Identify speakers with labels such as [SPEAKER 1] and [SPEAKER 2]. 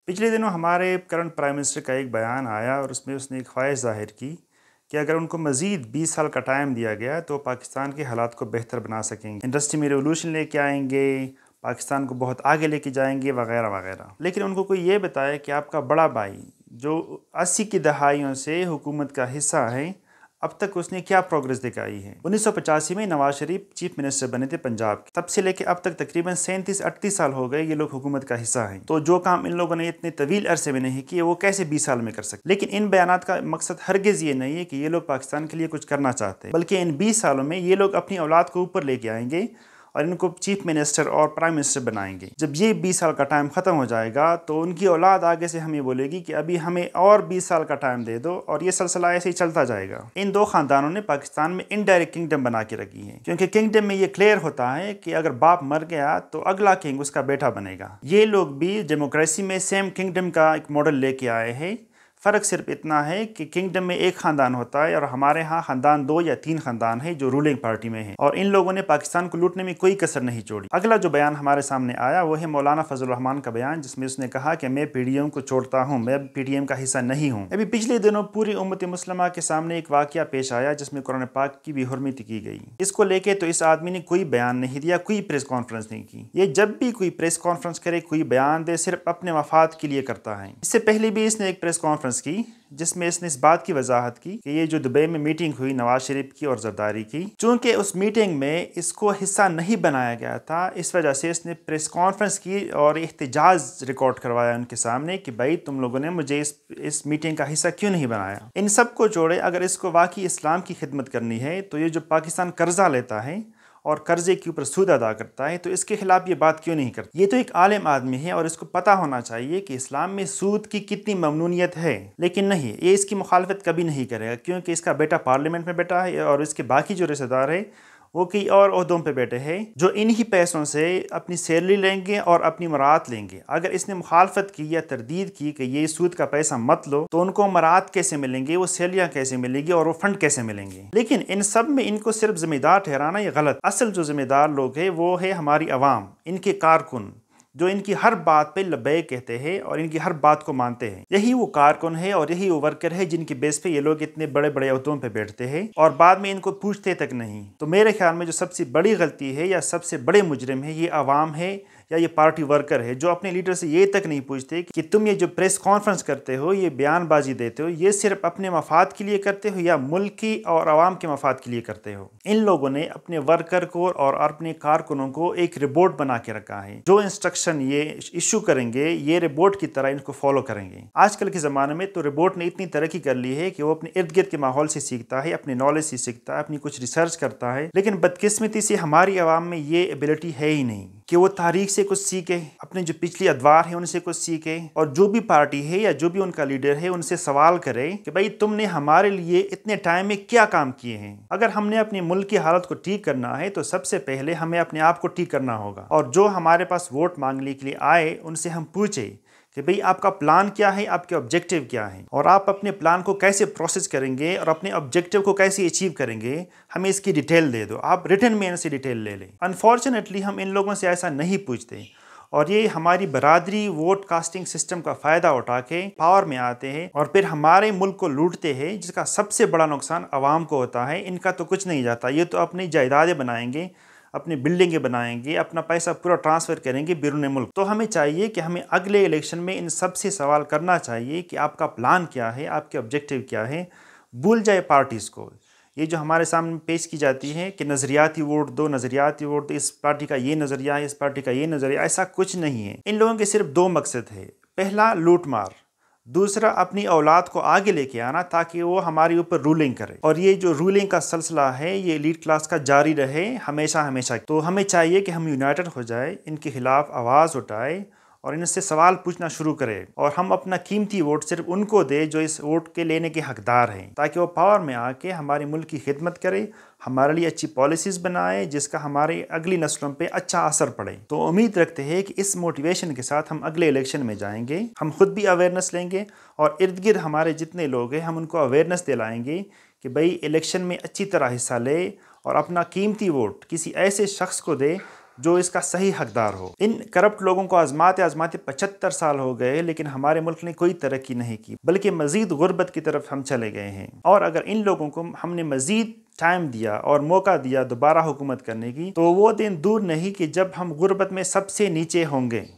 [SPEAKER 1] پچھلے دنوں ہمارے کرنٹ پرائم منسٹر کا ایک بیان آیا اور اس میں اس نے ایک خواہش ظاہر کی کہ اگر ان کو مزید 20 سال کا ٹائم دیا گیا تو پاکستان کے حالات کو بہتر بنا سکیں گے، انڈسٹری میں ریولوشن لے کے آئیں گے، پاکستان کو بہت آگے لے کے جائیں گے وغیرہ وغیرہ۔ لیکن ان کو کوئی یہ بتایا کہ آپ کا بڑا بھائی جو 80 کی دہائیوں سے حکومت کا حصہ ہے، اب تک اس نے کیا پروگریس دکھائی ہے۔ 1985 میں نواز شریف چیف منسٹر بنے تھے پنجاب کے، تب سے لے کے اب تک تقریباً 37-38 سال ہو گئے یہ لوگ حکومت کا حصہ ہیں، تو جو کام ان لوگوں نے اتنے طویل عرصے میں نہیں کیے وہ کیسے 20 سال میں کر سکتے۔ لیکن ان بیانات کا مقصد ہرگز یہ نہیں ہے کہ یہ لوگ پاکستان کے لیے کچھ کرنا چاہتے، بلکہ ان 20 سالوں میں یہ لوگ اپنی اولاد کو اوپر لے کے آئیں گے اور ان کو چیف منسٹر اور پرائم منسٹر بنائیں گے۔ جب یہ 20 سال کا ٹائم ختم ہو جائے گا تو ان کی اولاد آگے سے ہمیں بولے گی کہ ابھی ہمیں اور 20 سال کا ٹائم دے دو، اور یہ سلسلہ ایسے ہی چلتا جائے گا۔ ان دو خاندانوں نے پاکستان میں انڈائریکٹ کنگڈم بنا کے رکھی ہے، کیونکہ کنگڈم میں یہ کلیئر ہوتا ہے کہ اگر باپ مر گیا تو اگلا کنگ اس کا بیٹا بنے گا۔ یہ لوگ بھی ڈیموکریسی میں سیم کنگڈم کا ایک ماڈل لے کے آئے ہیں، فرق صرف اتنا ہے کہ کنگڈم میں ایک خاندان ہوتا ہے اور ہمارے ہاں خاندان 2 یا 3 خاندان ہیں جو رولنگ پارٹی میں ہیں، اور ان لوگوں نے پاکستان کو لوٹنے میں کوئی کسر نہیں چھوڑی۔ اگلا جو بیان ہمارے سامنے آیا وہ ہے مولانا فضل الرحمان کا بیان، جس میں اس نے کہا کہ میں پی ڈی ایم کو چھوڑتا ہوں، میں پی ڈی ایم کا حصہ نہیں ہوں۔ ابھی پچھلے دنوں پوری امت مسلمہ کے سامنے ایک واقعہ پیش آیا جس میں قرآن پاک کی بھی حرمت کی گئی۔ اس کو لے کے تو اس آدمی نے کوئی بیان نہیں دیا، کوئی پریس کانفرنس نہیں کی۔ یہ جب بھی کوئی پریس کانفرنس کرے، کوئی بیان دے، صرف اپنے مفاد کے لیے کرتا ہے۔ اس سے پہلے بھی اس نے ایک پریس کانفرنس کی جس میں اس نے اس بات کی وضاحت کی کہ یہ جو دبئی میں میٹنگ ہوئی نواز شریف کی اور زرداری کی، چونکہ اس میٹنگ میں اس کو حصہ نہیں بنایا گیا تھا، اس وجہ سے اس نے پریس کانفرنس کی اور احتجاج ریکارڈ کروایا ان کے سامنے کہ بھائی تم لوگوں نے مجھے اس میٹنگ کا حصہ کیوں نہیں بنایا۔ ان سب کو چھوڑے، اگر اس کو واقعی اسلام کی خدمت کرنی ہے تو یہ جو پاکستان قرضہ لیتا ہے اور قرضے کے اوپر سود ادا کرتا ہے تو اس کے خلاف یہ بات کیوں نہیں کرتا۔ یہ تو ایک عالم آدمی ہے اور اس کو پتہ ہونا چاہیے کہ اسلام میں سود کی کتنی ممنوعیت ہے، لیکن نہیں، یہ اس کی مخالفت کبھی نہیں کرے گا، کیونکہ اس کا بیٹا پارلیمنٹ میں بیٹھا ہے اور اس کے باقی جو رشتہ دار ہے وہ کئی اور عہدوں پہ بیٹھے ہیں جو انہی پیسوں سے اپنی سیلری لیں گے اور اپنی مراعات لیں گے۔ اگر اس نے مخالفت کی یا تردید کی کہ یہ سود کا پیسہ مت لو تو ان کو مراعات کیسے ملیں گے، وہ سیلیاں کیسے ملیں گی اور وہ فنڈ کیسے ملیں گے۔ لیکن ان سب میں ان کو صرف ذمہ دار ٹھہرانا یہ غلط۔ اصل جو ذمہ دار لوگ ہیں وہ ہے ہماری عوام، ان کے کارکن جو ان کی ہر بات پہ لبیک کہتے ہیں اور ان کی ہر بات کو مانتے ہیں۔ یہی وہ کارکن ہے اور یہی وہ ورکر ہے جن کی بیس پہ یہ لوگ اتنے بڑے بڑے عہدوں پہ بیٹھتے ہیں اور بعد میں ان کو پوچھتے تک نہیں۔ تو میرے خیال میں جو سب سے بڑی غلطی ہے یا سب سے بڑے مجرم ہے یہ عوام ہے یا یہ پارٹی ورکر ہے جو اپنے لیڈر سے یہ تک نہیں پوچھتے کہ تم یہ جو پریس کانفرنس کرتے ہو، یہ بیان بازی دیتے ہو، یہ صرف اپنے مفاد کے لیے کرتے ہو یا ملک کی اور عوام کے مفاد کے لیے کرتے ہو۔ ان لوگوں نے اپنے ورکر کو اور اپنے کارکنوں کو ایک رپورٹ بنا کے رکھا ہے، جو انسٹرکشن یہ ایشو کریں گے یہ رپورٹ کی طرح ان کو فالو کریں گے۔ آج کل کے زمانے میں تو رپورٹ نے اتنی ترقی کر لی ہے کہ وہ اپنے ارد گرد کے ماحول سے سیکھتا ہے، اپنے نالج سے سیکھتا ہے، اپنی کچھ ریسرچ کرتا ہے، لیکن بدقسمتی سے ہماری عوام میں یہ ایبلٹی ہے ہی نہیں کہ وہ تاریخ سے کچھ سیکھے، اپنے جو پچھلی ادوار ہیں ان سے کچھ سیکھے، اور جو بھی پارٹی ہے یا جو بھی ان کا لیڈر ہے ان سے سوال کرے کہ بھائی تم نے ہمارے لیے اتنے ٹائم میں کیا کام کیے ہیں۔ اگر ہم نے اپنے ملک کی حالت کو ٹھیک کرنا ہے تو سب سے پہلے ہمیں اپنے آپ کو ٹھیک کرنا ہوگا، اور جو ہمارے پاس ووٹ مانگنے کے لیے آئے ان سے ہم پوچھیں کہ بھئی آپ کا پلان کیا ہے، آپ کے آبجیکٹیو کیا ہیں، اور آپ اپنے پلان کو کیسے پروسیس کریں گے اور اپنے آبجیکٹیو کو کیسے اچیو کریں گے، ہمیں اس کی ڈیٹیل دے دو، آپ ریٹن میں ان سے ڈیٹیل لے لیں۔ انفارچونیٹلی ہم ان لوگوں سے ایسا نہیں پوچھتے، اور یہ ہماری برادری ووٹ کاسٹنگ سسٹم کا فائدہ اٹھا کے پاور میں آتے ہیں اور پھر ہمارے ملک کو لوٹتے ہیں، جس کا سب سے بڑا نقصان عوام کو ہوتا ہے۔ ان کا تو کچھ نہیں جاتا، یہ تو اپنی جائیدادیں بنائیں گے، اپنی بلڈنگیں بنائیں گے، اپنا پیسہ پورا ٹرانسفر کریں گے بیرون ملک۔ تو ہمیں چاہیے کہ ہمیں اگلے الیکشن میں ان سب سے سوال کرنا چاہیے کہ آپ کا پلان کیا ہے، آپ کے آبجیکٹیو کیا ہے۔ بھول جائے پارٹیز کو، یہ جو ہمارے سامنے پیش کی جاتی ہے کہ نظریاتی ووٹ دو، نظریاتی ووٹ دو، اس پارٹی کا یہ نظریہ ہے، اس پارٹی کا یہ نظریہ، ایسا کچھ نہیں ہے۔ ان لوگوں کے صرف 2 مقصد ہے، پہلا لوٹ مار، دوسرا اپنی اولاد کو آگے لے کے آنا تاکہ وہ ہمارے اوپر رولنگ کرے، اور یہ جو رولنگ کا سلسلہ ہے یہ ایلیٹ کلاس کا جاری رہے ہمیشہ ہمیشہ۔ تو ہمیں چاہیے کہ ہم یونائٹڈ ہو جائے، ان کے خلاف آواز اٹھائے اور ان سے سوال پوچھنا شروع کرے، اور ہم اپنا قیمتی ووٹ صرف ان کو دے جو اس ووٹ کے لینے کے حقدار ہیں، تاکہ وہ پاور میں آ کے ہمارے ملک کی خدمت کرے، ہمارے لیے اچھی پالیسیز بنائے جس کا ہماری اگلی نسلوں پہ اچھا اثر پڑے۔ تو امید رکھتے ہیں کہ اس موٹیویشن کے ساتھ ہم اگلے الیکشن میں جائیں گے، ہم خود بھی اویئرنس لیں گے اور ارد گرد ہمارے جتنے لوگ ہیں ہم ان کو اویئرنس دلائیں گے کہ بھئی الیکشن میں اچھی طرح حصہ لے اور اپنا قیمتی ووٹ کسی ایسے شخص کو دے جو اس کا صحیح حقدار ہو۔ ان کرپٹ لوگوں کو آزماتے 75 سال ہو گئے، لیکن ہمارے ملک نے کوئی ترقی نہیں کی، بلکہ مزید غربت کی طرف ہم چلے گئے ہیں۔ اور اگر ان لوگوں کو ہم نے مزید ٹائم دیا اور موقع دیا دوبارہ حکومت کرنے کی، تو وہ دن دور نہیں کہ جب ہم غربت میں سب سے نیچے ہوں گے۔